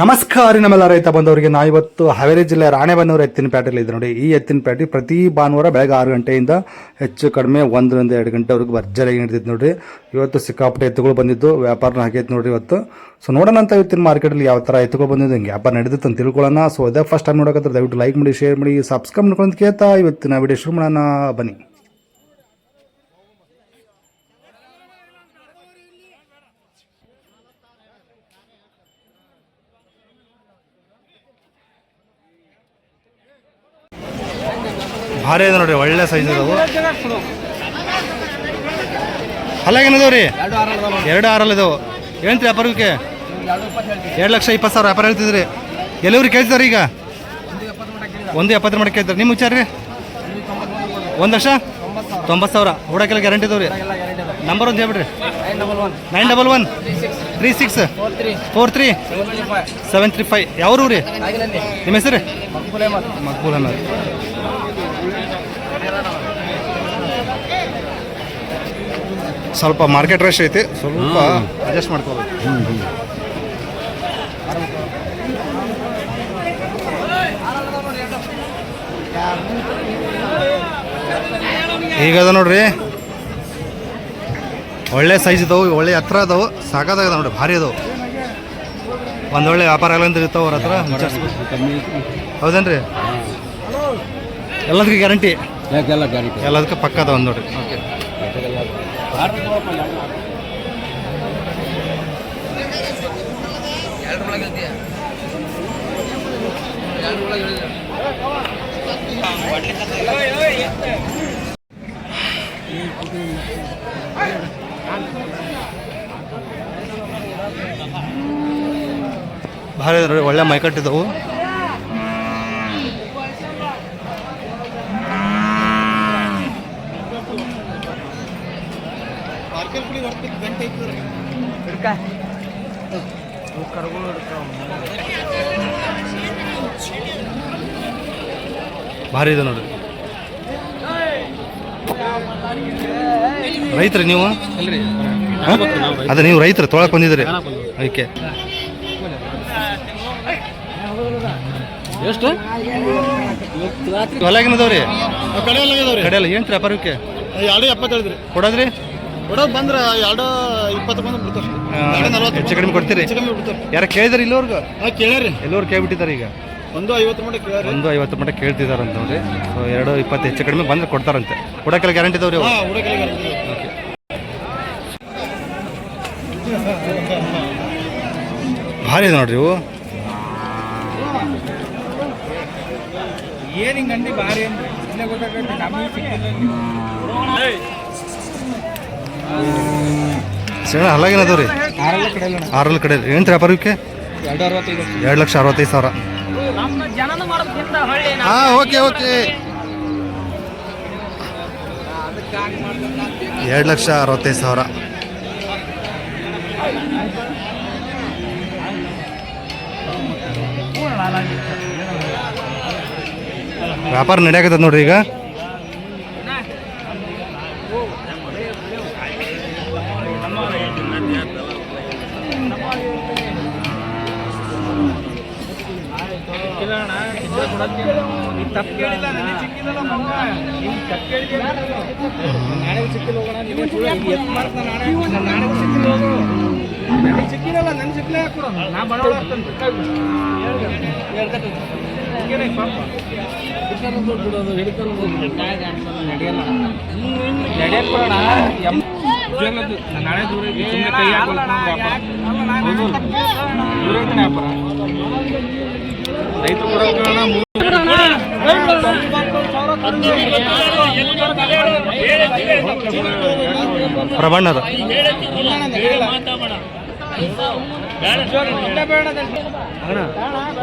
ನಮಸ್ಕಾರ ನಮ್ಮೆಲ್ಲ ರೈತ ಬಂದವರಿಗೆ. ನಾ ಇವತ್ತು ಹಾವೇರಿ ಜಿಲ್ಲೆ ರಾಣೆಬೆನ್ನೂರು ಎತ್ತಿನಪೇಟೆಯಲ್ಲಿ ಇದೆ ನೋಡಿ. ಈ ಎತ್ತಿನಪೇಟೆ ಪ್ರತಿ ಭಾನುವಾರ ಬೆಳಗ್ಗೆ 6 ಗಂಟೆಯಿಂದ ಹೆಚ್ಚು ಕಡಿಮೆ 1 ರಿಂದ 2 ಗಂಟೆವರೆಗೂ ಭರ್ಜರಿಯಾಗಿ ನಡೆದಿತ್ತು ನೋಡ್ರಿ. ಇವತ್ತು ಸಿಕ್ಕಾಪಟ್ಟೆ ಎತ್ತುಗಳು ಬಂದಿದ್ದು, ವ್ಯಾಪಾರನ ಆಗೈತೆ ನೋಡ್ರಿ ಇವತ್ತು. ಸೊ ನೋಡೋಣ ಅಂತ ಇವತ್ತಿನ ಮಾರ್ಕೆಟಲ್ಲಿ ಯಾವ ಥರ ಎತ್ತುಗಳು ಬಂದಿದ್ದು, ಹಿಂಗೆ ವ್ಯಾಪಾರ ನಡೆದಿತ್ತು ಅಂತ ತಿಳ್ಕೊಳ್ಳೋಣ. ಸೊ ಅದೇ ಫಸ್ಟ್ ಟೈಮ್ ನೋಡೋಕೆ ದಯವಿಟ್ಟು ಲೈಕ್ ಮಾಡಿ, ಶೇರ್ ಮಾಡಿ, ಸಬ್ಸ್ಕ್ರೈಬ್ ಮಾಡ್ಕೊಂಡು ಕೇಳ್ತಾ ಇವತ್ತಿನ ವಿಡಿಯೋ ಶುರು ಮಾಡೋಣ ಬನ್ನಿ. ಭಾರಿ ಇದೆ ನೋಡ್ರಿ, ಒಳ್ಳೆ ಸೈಜ್ ಇದಾವು. ಅಲ್ಲಾಗೇನದಾವ ರೀ? 2 ಇದಾವೆ. ಏನಂತ್ರಿ ವ್ಯಾಪಾರಕ್ಕೆ? 2,20,000 ವ್ಯಾಪಾರ ಹೇಳ್ತಿದ್ರಿ. ಎಲ್ಲವ್ರಿಗೆ ಕೇಳ್ತಾರೆ ಈಗ? 1,70 ಮಾಡಿ ಕೇಳ್ತಾರೆ. ನಿಮ್ಮ ವಿಚಾರ ರೀ? 1,90,000 ಹುಡಕ್ಕೆಲ್ಲ ಗ್ಯಾರಂಟಿ ಇದಾವೆ ರೀ. ನಂಬರ್ ಒಂದು ಹೇಳ್ಬಿಡ್ರಿ. 9136343735. ಯಾವ್ರು ರೀ? ನಿಮ್ಮ ಹೆಸರು? ಮಕ್ಬೂಲ್ ಅಹಮದ್. ಸ್ವಲ್ಪ ಮಾರ್ಕೆಟ್ ರಶ್ ಐತಿ, ಸ್ವಲ್ಪ ಅಡ್ಜಸ್ಟ್ ಮಾಡ್ಕೋಬೇಕು. ಈಗದ ನೋಡ್ರಿ, ಒಳ್ಳೆ ಸೈಜ್ ಇದಾವೆ, ಒಳ್ಳೆ ಹತ್ರ ಅದಾವೆ, ಸಾಕಾದಾಗ ನೋಡ್ರಿ, ಭಾರಿ ಅದಾವೆ. ಒಂದೊಳ್ಳೆ ವ್ಯಾಪಾರ ಎಲ್ಲ ಇರ್ತಾವೆ ಅವ್ರ ಹತ್ರ. ಹೌದೇನ್ರಿ? ಎಲ್ಲದಕ್ಕೆ ಗ್ಯಾರಂಟಿ? ಎಲ್ಲದಕ್ಕೆ ಪಕ್ಕ ಅದಾವ ನೋಡ್ರಿ. ಓಕೆ, ಭಾರಿ ನೋಡಿ, ಒಳ್ಳೆ ಮೈಕಟ್ಟಿದ್ದವು. ಭಾರಿ ಇದೆ ನೋಡ್ರಿ. ರೈತರು ನೀವು? ಅದೇ ನೀವು ರೈತರು ತೊಳಕ್ ಬಂದಿದ್ರಿ? ಅದಕ್ಕೆ ಎಷ್ಟು ಹೊಲಾಗಿನದವ್ರಿ? ಕಡೆಯಲ್ಲ ಏನು ವ್ಯಾಪಾರಕ್ಕೆ? 2,70 ಕೊಡೋದ್ರಿ? ಕೊಡೋದು ಬಂದ್ರೆ 2,20 ಬಂದು ಬಿಡ್ತಾರೆ. ಹೆಚ್ಚು ಕಡಿಮೆ ಕೊಡ್ತೀರಿ? ಯಾರ ಕೇಳಿದ್ರಿ ಇಲ್ಲವ್ರಿಗೆ? ಕೇಳ್ಯಾರಿ, ಎಲ್ಲವ್ರು ಕೇಳ್ಬಿಟ್ಟಿದ್ದಾರೆ. ಈಗ 1,50 ಮಟ್ಟ ಕೇಳ್ಯಾರಿ. 1,50 ಮಟ್ಟ ಕೇಳ್ತಿದಾರಂತ ನೋಡ್ರಿ. ಸೊ 2,20 ಹೆಚ್ಚು ಕಡಿಮೆ ಬಂದ್ರೆ ಕೊಡ್ತಾರಂತೆ. ಕೊಡೋಕೆಲ್ಲ ಗ್ಯಾರಂಟಿ ಇದಾವ್ರಿ? ಓಕೆ, ಭಾರಿ ಇದೆ ನೋಡ್ರಿ ಇವು. ಏನು ಹಿಂಗೆ ಅಂದಿ ಭಾರಿ ಅಂದ್ರೆ ಸಣ್ಣ ಹಲ್ಲಾಗೇನದವ್ರಿ? 6 ಕಡೆ. ಏನು ವ್ಯಾಪಾರಕ್ಕೆ? 2,65,000. ಹಾಂ, ಓಕೆ ಓಕೆ. 2,65,000. ವ್ಯಾಪಾರ ನಡೆಯಾಕತ್ತದ ನೋಡ್ರಿ ಈಗ. ನಾಳೆ ದೂರ ಕೈ ರೈತ ಪ್ರಬಣ್ಣದ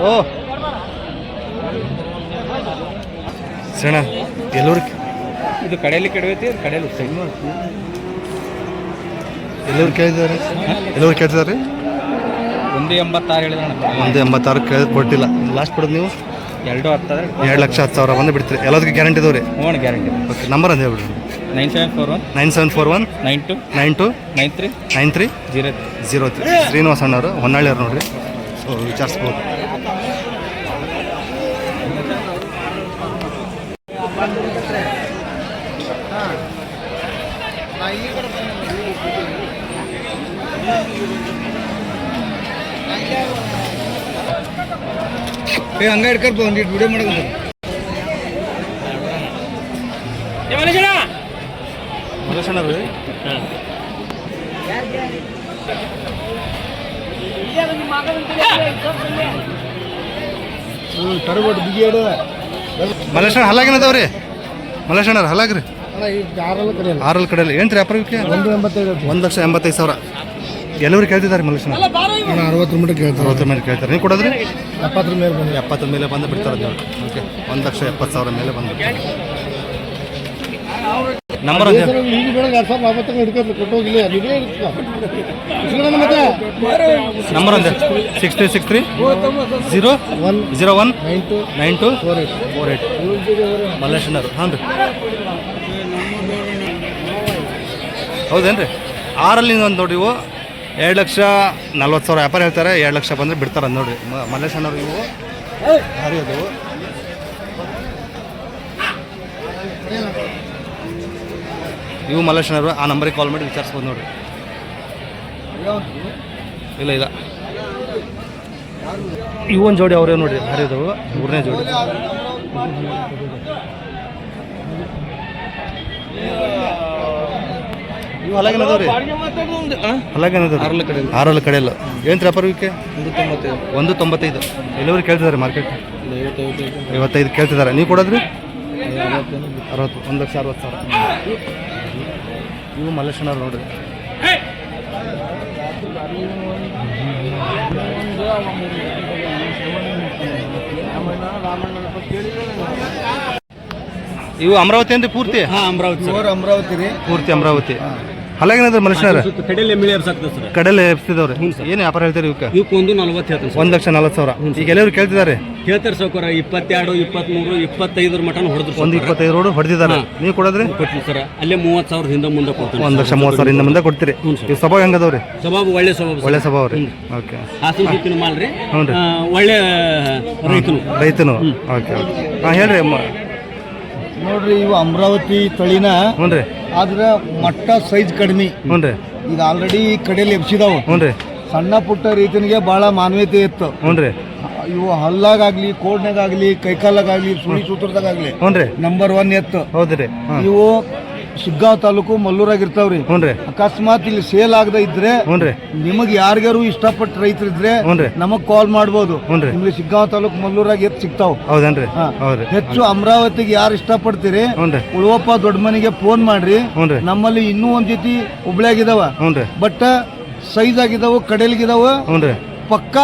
ಓ ಸಣ್ಣ ಎಲ್ಲೂರು ಇದು ಕಡೆಯಲ್ಲಿ ಕೆಡವೈತಿ, ಕಡೆಯಲ್ಲಿ ಸೈಡ್ ಎಲ್ಲೂರು ಕೇಳಿದ್ದಾರೆ? ಎಲ್ಲೂರು ಕೇಳ್ತಿದ್ದಾರೆ? 1,86 ಹೇಳಿದ್ರೆ 1,86 ಕೇಳಿ ಕೊಟ್ಟಿಲ್ಲ. ಲಾಸ್ಟ್ ಕೊಡೋದು ನೀವು? 2,10 2,10,000 ಬಂದು ಬಿಡ್ತೀರಿ. ಎಲ್ಲದಕ್ಕೆ ಗ್ಯಾರಂಟಿ ಇದಾವೆ ರೀ? ಹ್ಞೂ, ಗ್ಯಾರಂಟಿ. ಓಕೆ, ನಂಬರ್ ಅಂತ ಹೇಳ್ಬಿಡ್ರಿ. 9741 92 93 03 ಶ್ರೀನಿವಾಸ ಅಣ್ಣವರು ಹೊನ್ನಾಳಿಯವ್ರು ನೋಡ್ರಿ. ಸೊ ವಿಚಾರಿಸ್ಬೋದು. ಹಂಗ ಹಿಡ್ಕಲ್ಪ ಒಂದಿಟ್ಟು ವಿಡಿಯೋ ಮಾಡೋದು. ತರಬಟ್ಟು ಬಿಗಿಯಾಡ ಮಲ್ಲೇಶಣ್ಣ ಹಲ್ಲಾಗೇನದವ್ರಿ? ಮಲ್ಲೇಶಣ್ಣ ಹಲ್ಲಾಗ್ರಿ ಯಾರೆಲ್ಲ ಕರೆಯಲ್ಲ. ಆರಲ್ಲಿ ಕಡೆಯಲ್ಲಿ ಏನು ರೀ ವ್ಯಾಪಾರಕ್ಕೆ? 1,85,000. ಎಲ್ಲರೂ ಕೇಳ್ತಿದ್ದಾರೆ ಮಲ್ಲೇಶಣ್ಣ. 60 ಮೀಟರ್ ಕೇಳ್ತಾರೆ. 60 ಮೇಲೆ ಕೇಳ್ತಾರೆ. ನೀವು ಕೊಡೋದ್ರಿ? 70 ಮೇಲೆ ಬಂದು 70 ಮೇಲೆ ಬಂದು ಬಿಡ್ತಾರೆ ನೀವು. ಓಕೆ, 1,70,000 ಮೇಲೆ ಬಂದು ನಂಬರ್ ಒಂದು ಈಗ ಬೆಳಗ್ಗೆ 2,50 ಹಿಡ್ಕೊಂಡು ಕೊಟ್ಟೋಗಿಲ್ಲ. ಮತ್ತೆ ನಂಬರ್ ಒಂದು 6363 01 92 48 ಮಲ್ಲೇಶಣ್ಣರು. ಹಾಂ ರೀ, ಹೌದೇನು ರೀ? 6ರಲ್ಲಿ ಒಂದು ನೋಡಿ, ಇವು 2,40,000 ವ್ಯಾಪಾರ ಹೇಳ್ತಾರೆ. 2 ಲಕ್ಷ ಬಂದರೆ ಬಿಡ್ತಾರೆ ಅಂತ ನೋಡಿರಿ ಮಲ್ಲೇಶಣ್ಣವ್ರು. ಇವು ಹರಿಯೋದು ಇವು ಮಲ್ಲೇಶಣ್ಣವರು. ಆ ನಂಬರಿಗೆ ಕಾಲ್ ಮಾಡಿ ವಿಚಾರಿಸ್ಬೋದು ನೋಡಿರಿ. ಇಲ್ಲ ಇಲ್ಲ, ಇವು ಒಂದು ಜೋಡಿ ಅವರೇ ನೋಡಿರಿ ಹರಿಯೋದವು, 3ನೇ ಜೋಡಿ. ಇವು ಹಲಾಗೇನದವ್ರಿ? ಹಲಾಗೇನದ 6ರಲ್ಲಿ ಕಡೆಯಲ್ಲ. ಏನು ವ್ಯಾಪಾರ ಇವಕ್ಕೆ? 195. ಎಲ್ಲವರು ಕೇಳ್ತಿದ್ದಾರೆ ಮಾರ್ಕೆಟ್? 55 ಕೇಳ್ತಿದ್ದಾರೆ. ನೀವು ಕೊಡೋದ್ರಿ? 60. 1,60,000. ಇವು ಮಲ್ಲೇಶಣ್ಣವ್ರು ನೋಡ್ರಿ. ಇವು ಅಮರಾವತಿ ಏನ್ರಿ ಪೂರ್ತಿ? ಅಮರಾವತಿ ರೀ, ಪೂರ್ತಿ ಅಮರಾವತಿ. ಹಲಾಗೇನದ ಮನುಷ್ಯನಾರ ಕಡೆಯಲ್ಲಿ ಎಮ್ಮಿಳಿ ಎಬ್ಸಾಕ್ತದೆ ಸರ್. ಕಡೆಯಲ್ಲೇ ಎಬ್ಸಿದವ್ರೆ. ಏನು ವ್ಯಾಪಾರ ಹೇಳ್ತಾರೆ ಇವಕ್ಕೆ? ಇವಕ್ಕೆ 1,40 ಹೇಳ್ತಾರೆ ಸರ್. 1,40,000. ಈಗ ಎಲ್ಲರೂ ಕೇಳ್ತಿದ್ದಾರೆ? ಹೇಳ್ತಾರೆ ಸೌಕರ 22, 23, 25 ಮಟನ್ ಹೊಡೆದ್ರು. 1,25 ರೋಡ್ ಹೊಡೆದಿದ್ದಾರೆ. ನೀವು ಕೊಡೋದ್ರಿ? ಕೊಡ್ತೀವಿ ಸರ್. ಅಲ್ಲೇ 30,000 ಹಿಂದೆ ಮುಂದೆ ಕೊಡ್ತೀವಿ. 1,30,000 ಹಿಂದೆ ಮುಂದೆ ಕೊಡ್ತೀರಿ. ಈ ಸ್ವಭಾವ ಹೆಂಗದವ್ರಿ? ಸ್ವಭಾವ ಒಳ್ಳೆ ಸ್ವಭಾವ, ಒಳ್ಳೆ ಸ್ವಭಾವ ರೀ. ಓಕೆ, ಹಾಸನ ಸುತ್ತಿನ ಮಾಲ್ ರೀ. ಹ್ಞೂ ರೀ, ಒಳ್ಳೆ ರೈತನು. ಓಕೆ, ಹಾಂ ಹೇಳ್ರಿ. ನೋಡ್ರಿ, ಇವು ಅಮರಾವತಿ ತಳಿನ. ಹ್ಞೂ ರೀ, ಆದ್ರೆ ಮಟ್ಟ ಸೈಜ್ ಕಡಿಮೆ. ಹ್ಞೂ ರೀ, ಈಗ ಆಲ್ರೆಡಿ ಕಡೆಯಲ್ಲಿ ಎಬ್ಸಿದಾವು. ಹ್ಞೂ ರೀ, ಸಣ್ಣ ಪುಟ್ಟ ರೈತನಿಗೆ ಬಹಳ ಮಾನವೀಯತೆ ಇತ್ತು. ಹ್ಞೂ ರೀ, ಇವು ಹಲ್ಲಾಗಲಿ, ಕೋಡ್ನಾಗಾಗ್ಲಿ, ಕೈಕಾಲಾಗಲಿ, ಸುಳಿ ಸೂತ್ರದಾಗಲಿ ಹ್ಞೂ ರೀ, ನಂಬರ್ 1 ಎತ್ತು. ಹೌದ್ರಿ. ಇವು ಶಿಗ್ಗಾಂವ್ ತಾಲೂಕು ಮಲ್ಲೂರಾಗಿರ್ತಾವ್ರಿ. ಹ್ಞೂ ರೀ, ಅಕಸ್ಮಾತ್ ಇಲ್ಲಿ ಸೇಲ್ ಆಗದ ಇದ್ರೆ, ಹ್ಞೂ ರೀ, ನಿಮಗೆ ಯಾರಿಗಾರು ಇಷ್ಟಪಟ್ಟ ರೈತರು ಇದ್ರೆ ಹ್ಞೂ ರೀ, ನಮಗ್ ಕಾಲ್ ಮಾಡ್ಬೋದು. ಹ್ಞೂ ರೀ, ನಿಮ್ಗೆ ಶಿಗ್ಗಾಂವ್ ತಾಲೂಕು ಮಲ್ಲೂರಾಗ ಎತ್ತು ಸಿಗ್ತಾವ್. ಹೌದೇನ್ರಿ? ಹೌದ್ರಿ. ಹೆಚ್ಚು ಅಮರಾವತಿಗೆ ಯಾರು ಇಷ್ಟಪಡ್ತೀರಿ, ಹ್ಞೂ ರೀ, ಉಳುವಪ್ಪ ದೊಡ್ಡ ಮನೆಗೆ ಫೋನ್ ಮಾಡ್ರಿ. ಹ್ಞೂ ರೀ, ನಮ್ಮಲ್ಲಿ ಇನ್ನೂ ಒಂದ್ ಜೊತೆ ಹುಬ್ಳ್ಯಾಗಿದಾವ. ಹ್ಞೂ ರೀ, ಬಟ್ ಸೈಜ್ ಆಗಿದಾವು, ಕಡೆಲ್ಗಿದಾವ. ಹ್ಞೂ ರೀ, ಪಕ್ಕ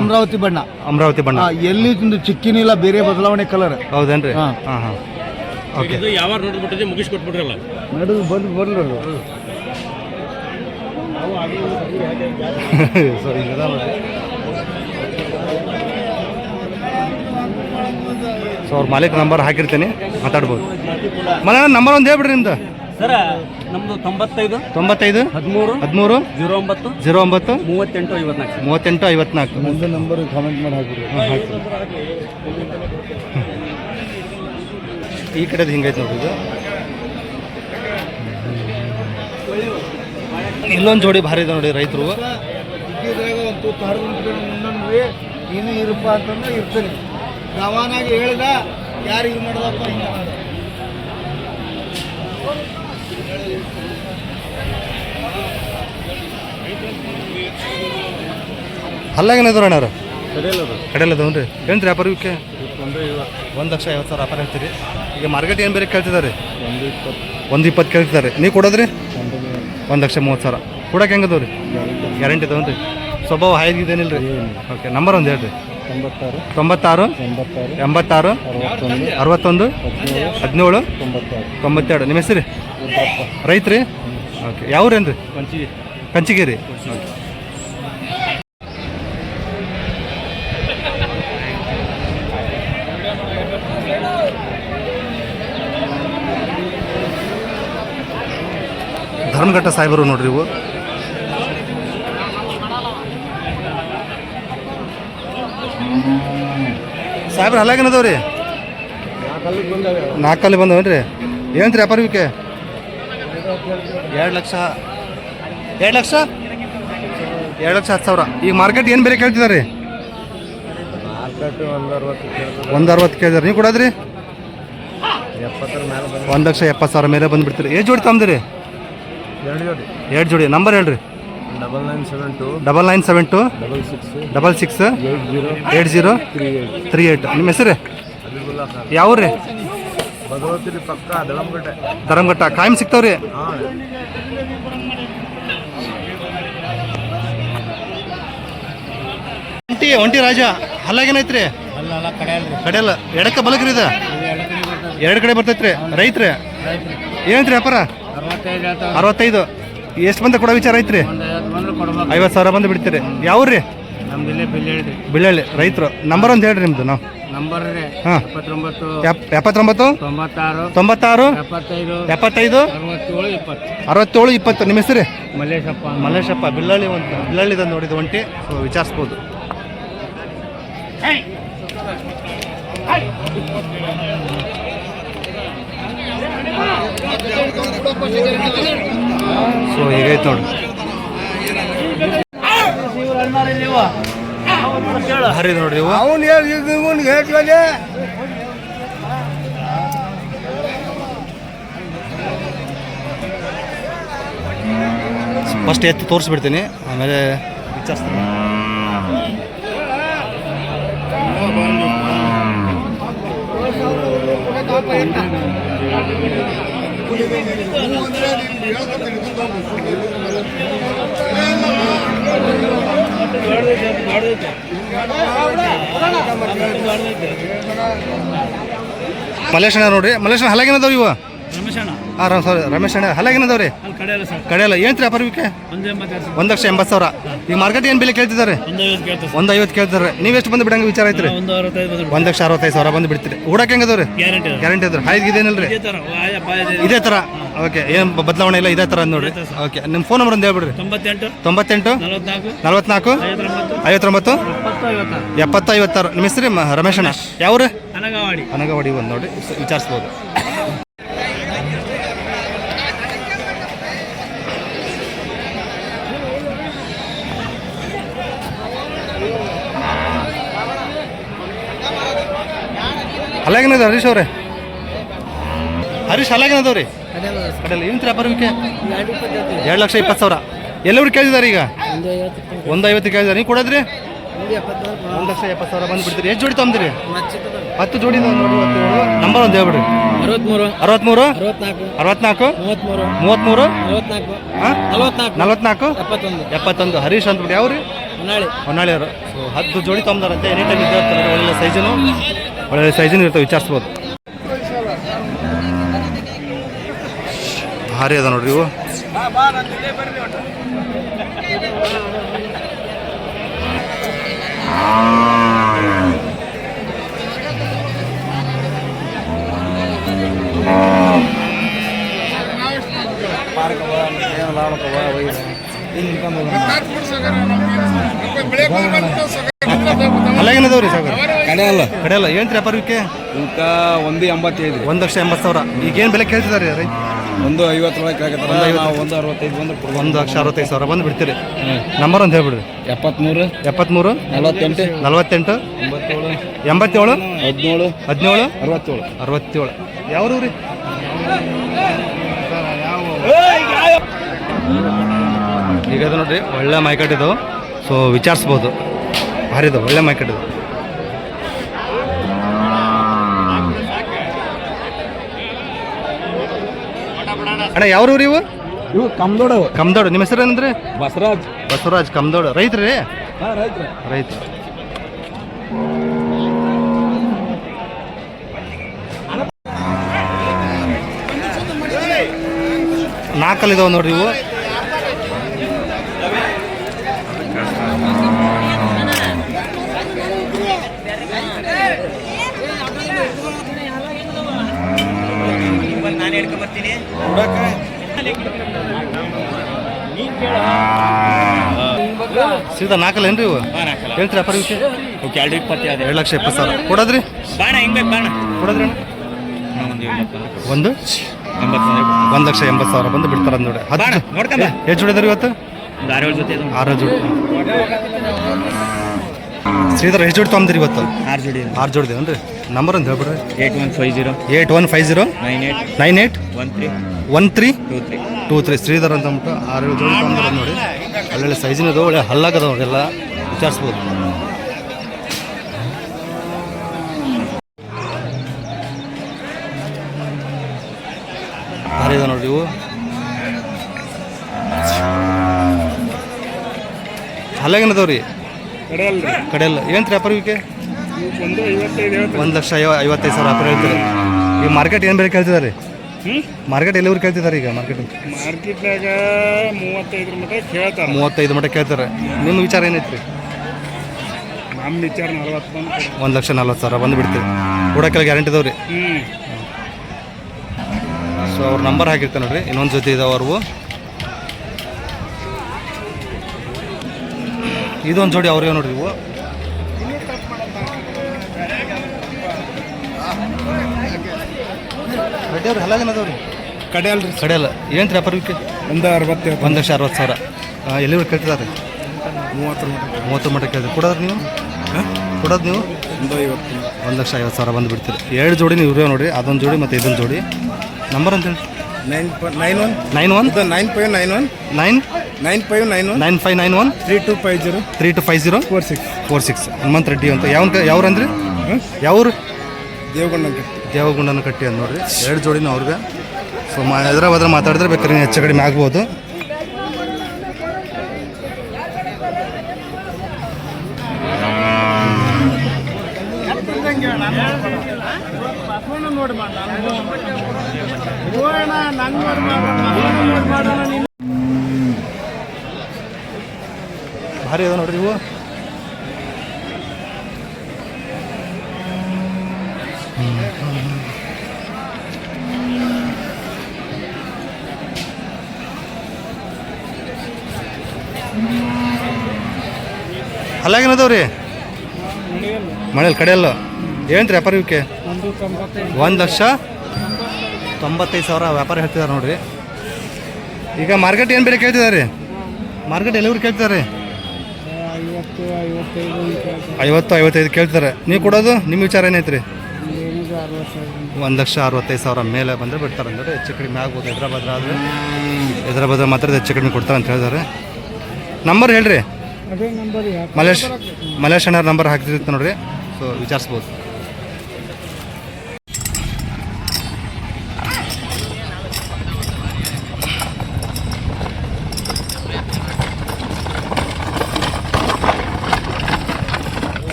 ಅಮರಾವತಿ ಬಣ್ಣ. ಅಮರಾವತಿ ಬಣ್ಣ. ಎಲ್ಲಿ ಚಿಕ್ಕಿನಿಲ್ಲ, ಬೇರೆ ಬದಲಾವಣೆ ಕಲರ್. ಹೌದೇನ್ರಿ? ಹಾಂ ಹಾಂ ಹಾಂ, ಓಕೆ. ಯಾವಾಗ ನೋಡ್ಬಿಟ್ಟಿದೆ ಮುಗಿಸ್ಕೊಟ್ಬಿಟ್ರಲ್ಲ. ನಡು ಬರ್ಲಿ ಸರಿ, ಸೊ ಅವ್ರ ಮಾಲೀಕ ನಂಬರ್ ಹಾಕಿರ್ತೀನಿ, ಮಾತಾಡ್ಬೋದು. ಮನೆ ನಂಬರ್ ಒಂದು ಹೇಳ್ಬಿಡ್ರಿ ನಿಮ್ದು. ಸರ ನಮ್ದು 95 13 09 09 38 54. 38 54. ನಂದು ನಂಬರ್ ಕಾಮೆಂಟ್ ಮಾಡಿ ಹಾಕಿರಿ. ಈ ಕಡೆದು ಹಿಂಗೈತೆ ನೋಡಿ. ಇದು ಇಲ್ಲೊಂದು ಜೋಡಿ ಭಾರಿ ಇದೆ ನೋಡಿ ರೈತರು. ನೀನು ಇರಪ್ಪ ಅಂತಂದ್ರೆ ಇರ್ತೀನಿ. ಗವಾನಾಗಿ ಹೇಳಿದ ಯಾರು ಇದು ಮಾಡೋದಪ್ಪ ಹಿಂಗೆ ಮಾಡ. ಹಲ್ಲಾಗೇನದ್ರು ಅಣ್ಣವ್ರು? ಕಡೆಯಲ್ಲದವ್ ರೀ. ಏನು ರೀ ವ್ಯಾಪಾರ ಇವಕ್ಕೆ? 1,50,000 ವ್ಯಾಪಾರ ಹೇಳ್ತೀರಿ. ಈಗ ಮಾರ್ಕೆಟ್ ಏನು ಬೇರೆ ಕೇಳ್ತಿದ್ದಾರೆ? 120 ಕೇಳ್ತಿದ್ದಾರೆ. ನೀವು ಕೊಡೋದ್ರಿ? 1,30,000. ಕೊಡೋಕೆ ಹೆಂಗದವ್ ರೀ? ಗ್ಯಾರಂಟಿ ಇದಾವನ್ ರೀ? ಸ್ವಭಾವ ಹಾಯ್ದಿದ್ದೇನಿಲ್ಲ ರೀ? ಓಕೆ, ನಂಬರ್ ಒಂದು ಹೇಳ್ರಿ. 96 86 61 17 92. ನಿಮ್ಮ ಹೆಸರು? ರೈತ್ರಿ? ಓಕೆ, ಯಾವ್ರೇನು ರೀ? ಕಂಚಿಗೇರಿ. ಓಕೆ. ಧರ್ಮಘಟ್ಟ ಸಾಹೇಬರು ನೋಡ್ರಿ ಇವು. ಸಾಹೇಬ್ರ ಹಲ್ಲಾಗೇನದವ್ರಿ? ನಾಲ್ಕಲ್ಲಿ ಬಂದವೇನ್ರಿ? ಏನಂತ್ರಿ ವ್ಯಾಪಾರ ಇವಕ್ಕೆ? 2 ಲಕ್ಷ 2 ಲಕ್ಷ 2,10,000. ಈಗ ಮಾರ್ಕೆಟ್ ಏನು ಬೇರೆ ಕೇಳ್ತಿದಾರೆ? 160 ಕೇಳಿದಾರೆ. ನೀವು ಕೊಡೋದ್ರಿ? 1,70,000 ಮೇಲೆ ಬಂದುಬಿಡ್ತೀರಿ. ಎಷ್ಟು ಜೋಡಿ ತಗೊಂಡಿರಿ? 2 ಜೋಡಿ. ನಂಬರ್ ಹೇಳ್ರಿ. 9972 66 8038. ನಿಮ್ಮ ಹೆಸರು ಯಾವ ರೀ? ಧರ್ಮಘಟ್ಟ. ಕಾಯಂ ಸಿಗ್ತಾವ್ರಿ? ಒಂಟಿ ರಾಜ ಹಲ್ಲಾಗೇನೈತ್ರಿ? ಕಡೆಯಲ್ಲ ಎಡಕ್ಕೆ ಬಲಕ್ರಿ ಇದು? 2 ಕಡೆ ಬರ್ತೈತ್ರಿ. ರೈತ್ರಿ ಏನೈತ್ರಿ ವ್ಯಾಪಾರ? 65. ಎಷ್ಟು ಬಂದ ಕೊಡೋ ವಿಚಾರ ಐತ್ರಿ? 50,000 ಬಂದು ಬಿಡ್ತೀರಿ. ಯಾವ್ರಿ? ಬಿಳ್ಳಳ್ಳಿ. ರೈತರು. ನಂಬರ್ ಅಂತ ಹೇಳ್ರಿ ನಿಮ್ದು. ನಾವು ಹಾಂ 79 96 75 67 20. ನಿಮ್ಮ ಹೆಸರು? ಮಲ್ಲೇಶಪ್ಪ. ಬಿಳ್ಳಳ್ಳಿದ ನೋಡಿದ ಒಂಟಿ. ಸೊ ವಿಚಾರಿಸ್ಬೋದು. ಸೊ ಹೀಗೈತೆ ನೋಡಿ. ಹರಿದು ನೋಡ್ರಿ ಇವು. ಫಸ್ಟ್ ಎತ್ತು ತೋರಿಸ್ಬಿಡ್ತೀನಿ, ಆಮೇಲೆ ವಿಚಾರಿಸ್ತೀನಿ. ಮಲ್ಲೇಶಣ್ಣ ನೋಡ್ರಿ. ಮಲ್ಲೇಶಣ್ಣ ಹಲ್ಲಾಗೇನದವ್ರಿ ಇವು? ಹಾಂ ಸಾರಿ ರಮೇಶ್ ಅಣ್ಣ ಹಲ್ಲಾಗೇನದವ್ರಿ? ಕಡೆಯಲ್ಲ. ಏನು ವ್ಯಾಪಾರ ಇವಕ್ಕೆ? 1,80,000. ಈಗ ಮಾರ್ಕೆಟ್ ಏನು ಬೆಲೆ ಕೇಳ್ತಿದ್ದಾರೆ? 150 ಕೇಳ್ತಾರೆ. ನೀವು ಎಷ್ಟು ಬಂದು ಬಿಡಂಗೆ ವಿಚಾರ ಐತ್ರಿ? 1,65,000 ಬಂದು ಬಿಡ್ತೀರಿ. ಹೂಡಕ್ಕೆ ಹೆಂಗದವ್ರಿ? ಗ್ಯಾರಂಟಿ ಅದ್ರ. ಹಾಯ್ದು ಇದೇನಿಲ್ರಿ? ಇದೇ ಥರ. ಓಕೆ, ಏನು ಬದಲಾವಣೆ ಇಲ್ಲ, ಇದೇ ಥರ ನೋಡ್ರಿ. ಓಕೆ, ನಿಮ್ಮ ಫೋನ್ ನಂಬರ್ ಒಂದು ಹೇಳ್ಬಿಡ್ರಿ. 98 44 59 70 56. ನಿಮ್ಮ ಹೆಸರು? ರಮೇಶ್ ಅಣ್ಣ. ಯಾವ್ರಿ? ಅನಗವಾಡಿ. ಒಂದು ನೋಡಿ ವಿಚಾರಿಸ್ಬೋದು. ಹಲ್ಲಾಗೇನದ ಹರೀಶ್ ಅವ್ರೆ? ಹರೀಶ್ ಹಲ್ಲಾಗೇನದವ್ರಿ? ಕಡೆಯಲ್ಲ. ಏನು ವ್ಯಾಪಾರ ಇವಕ್ಕೆ? 2,20,000. ಎಲ್ಲರೂ ಕೇಳಿದಾರೆ ಈಗ? 150 ಕೇಳಿದಾರೆ. ನೀವು ಕೊಡೋದ್ರಿ? 1,70,000 ಬಂದು ಬಿಡ್ತೀರಿ. ಎಷ್ಟು ಜೋಡಿ ತೊಗೊಂಡಿರಿ? 10 ಜೋಡಿ ನೋಡಿ. ನಂಬರ್ ಒಂದು ಹೇಳ್ಬಿಡ್ರಿ. 63 64 33 44 71. ಹರೀಶ್ ಅಂದ್ಬಿಟ್ಟು. ಯಾವ್ರಿ? ಹೊನ್ನಾಳಿಯವರು. ಸೊ 10 ಜೋಡಿ ತೊಗೊಂಡಾರಂತೆ. ಎನಿ ಟೈಮ್ ಇದ್ದೇ ಇರ್ತಾರೆ. ಒಳ್ಳೆ ಸೈಜನು ಇರ್ತವೆ. ವಿಚಾರಿಸ್ಬೋದು. ಭಾರಿ ಅದ ನೋಡ್ರಿ ಇವು. ಅಲ್ಲಾಗೇನದವ್ರಿ ಸಾಗರ್? ಕಡೆಯಲ್ಲ. ಏನು ವ್ಯಾಪಾರ ಇವಕ್ಕೆ? 185. 1,80,000. ಈಗೇನು ಬೆಲೆ ಕೇಳ್ತಿದ್ದಾರೆ? 150 1,65,000 ಬಂದು ಬಿಡ್ತೀರಿ. ನಂಬರ್ ಅಂತ ಹೇಳ್ಬಿಡ್ರಿ. 73 48 47 87 17 67. ಯಾವ್ರು ರೀ? ಈಗ ಅದು ನೋಡ್ರಿ ಒಳ್ಳೆ ಮಾರ್ಕೆಟ್ ಇದು. ಸೊ ವಿಚಾರಿಸ್ಬೋದು. ಭಾರಿ ಇದು ಒಳ್ಳೆ ಮಾರ್ಕೆಟ್ ಇದು. ಅಣ್ಣ ಯಾವ್ರು ಇವು? ಕಮ್ದೋಡು. ನಿಮ್ಮ ಹೆಸರು ಏನಂದ್ರೆ? ಬಸವರಾಜ್ ಕಮ್ದೋಡು. ರೈತ್ರಿ? ರೈತರು. ನಾಲ್ಕಲ್ಲಿದಾವೆ ನೋಡ್ರಿ ಇವು. ನಾನು ಹೇಳ್ಕೊ ಬರ್ತೀನಿ. ಸೀದಾ ನಾಲ್ಕಲ್ಲ ಏನ್ರಿ ಇವು ಹೇಳ್ತೀರಿ ವ್ಯಾಪಾರ ಇವಕ್ಕೆ ಓಕೆ 2,20,000 2,70,000 ಕೊಡೋದ್ರಿ ಬಾಣ ಹಿಂಗೆ ಬೇಕು ಬಾಣ ಕೊಡೋದ್ರಿ ಒಂದು 1,80,000 ಬಂದು ಬಿಡ್ತಾರ ನೋಡಿ ನೋಡ್ಕೊಂಡ ಎಷ್ಟು ಜೋಡಿದಾರೆ ಇವತ್ತು ಧಾರವಾಡ ಜೊತೆ 6 ಜೋಡಿ ಶ್ರೀಧರ್ ಎಷ್ಟು ಜೋಡಿ ತೊಗೊಂಡ್ರಿ ಇವತ್ತು 6 ಜೋಡಿ 6 ಜೋಡಿ ಏನ್ರಿ ನಂಬರ್ ಅಂತ ಹೇಳ್ಬಿಡ್ರಿ 8150 8150 98 1323 ಶ್ರೀಧರ್ ಅಂತ ಅಂದ್ಬಿಟ್ಟು 6 ಜೋಡಿ ತೊಗೊಂಡ್ರೆ ನೋಡಿ ಒಳ್ಳೊಳ್ಳೆ ಸೈಜಿನದು ಒಳ್ಳೆ ಹಲ್ಲಾಗದ ಎಲ್ಲ ವಿಚಾರಿಸ್ಬೋದು. ಭಾರಿ ಇದೆ ನೋಡ್ರಿ ಇವು ಹಲ್ಲಾಗೇನದವ್ರಿ ಕಡೆಯಲ್ಲ ಏನು ವ್ಯಾಪಾರ ಇವಕ್ಕೆ 1,55,000 ವ್ಯಾಪಾರ ಹೇಳ್ತಾರೆ. ಈ ಮಾರ್ಕೆಟ್ ಏನು ಬೆಲೆ ಕೇಳ್ತಿದ್ದಾರೆ ಮಾರ್ಕೆಟ್ ಎಲ್ಲಿವ್ರು ಕೇಳ್ತಿದ್ದಾರೆ ಈಗ ಮಾರ್ಕೆಟ್ನಾಗ 35 ಮಟ್ಟ ಕೇಳ್ತಾರೆ 35 ಮಟ್ಟ ಕೇಳ್ತಾರೆ. ನಿಮ್ಮ ವಿಚಾರ ಏನೈತ್ರಿ? ನಮ್ಮ ವಿಚಾರ 40 1,40,000 ಬಂದು ಬಿಡ್ತೀವಿ ಕೊಡೋಕ್ಕೆಲ್ಲ ಗ್ಯಾರಂಟಿ ಇದಾವ್ರಿ. ಸೊ ಅವ್ರ ನಂಬರ್ ಹಾಕಿರ್ತಾರೆ ನೋಡ್ರಿ. ಇನ್ನೊಂದು ಜೊತೆ ಇದಾವೆ ಅವ್ರವು. ಇದೊಂದು ಜೋಡಿ ಅವ್ರಿಗೆ ನೋಡ್ರಿ ಇವು ಕಡೆಯವ್ರು ಹಲ್ಲಾಗೇನದವ್ರಿ ಕಡೆಯಲ್ಲ ಏನು ವ್ಯಾಪಾರಕ್ಕೆ 1,60,000 ಎಲ್ಲಿವ್ರು ಕೇಳ್ತಿದ್ದಾರೆ 30 ಮಟ್ಟ ಕೇಳ್ತೀರಿ. ಕೊಡೋದು ನೀವು 1,50,000 ಬಂದು ಬಿಡ್ತೀರಿ. 2 ಜೋಡಿ ನೀವು ಇವ್ರೆ ನೋಡ್ರಿ. ಅದೊಂದು ಜೋಡಿ ಮತ್ತು ಇದೊಂದು ಜೋಡಿ. ನಂಬರ್ ಅಂತ ಹೇಳಿ 9591 3250 46 ಹನುಮಂತ ರೆಡ್ಡಿ ಅಂತ ಯಾವ್ರು ಅಂದ್ರಿ ಯಾವ್ರು ದೇವಗುಂಡನ ಕಟ್ಟಿ ಅಂತ ನೋಡ್ರಿ. 2 ಜೋಡಿನೂ ಅವ್ರಿಗೆ. ಸೊ ಎದ್ರ ಬದ್ರ ಮಾತಾಡಿದ್ರೆ ಬೇಕಾದ್ರೆ ಹೆಚ್ಚು ಕಡಿಮೆ ಆಗ್ಬೋದು. ಭಾರಿ ಅದ ನೋಡ್ರಿ ಇವು. ಅಲ್ಲಾಗೇನದವ್ರಿ ಮನೇಲಿ ಕಡೆಯಲ್ಲ ಏನು ವ್ಯಾಪಾರ ಇವಕ್ಕೆ 1,95,000 ವ್ಯಾಪಾರ ಹೇಳ್ತಿದ್ದಾರೆ ನೋಡ್ರಿ. ಈಗ ಮಾರ್ಕೆಟ್ ಏನು ಬೇರೆ ಕೇಳ್ತಿದ್ದಾರೆ ಮಾರ್ಕೆಟ್ ಎಲ್ಲಿವ್ರು ಕೇಳ್ತಿದ್ದಾರೆ 50-55 ಕೇಳ್ತಾರೆ. ನೀವು ಕೊಡೋದು ನಿಮ್ಮ ವಿಚಾರ ಏನೈತ್ರಿ? 1,65,000 ಮೇಲೆ ಬಂದರೆ ಬಿಡ್ತಾರೆ ಅಂದರೆ ಹೆಚ್ಚು ಕಡಿಮೆ ಆಗ್ಬೋದು. ಎದ್ರ ಬದ್ರ ಮಾತ್ರ ಹೆಚ್ಚು ಕಡಿಮೆ ಕೊಡ್ತಾರೆ ಅಂತ ಹೇಳಿದ್ದಾರೆ. ನಂಬರ್ ಹೇಳ್ರಿ. ಮಲೇಶ್ ಅಣ್ಣರ ನಂಬರ್ ಹಾಕ್ತಿರ್ತ ನೋಡ್ರಿ. ಸೊ ವಿಚಾರಿಸ್ಬೋದು.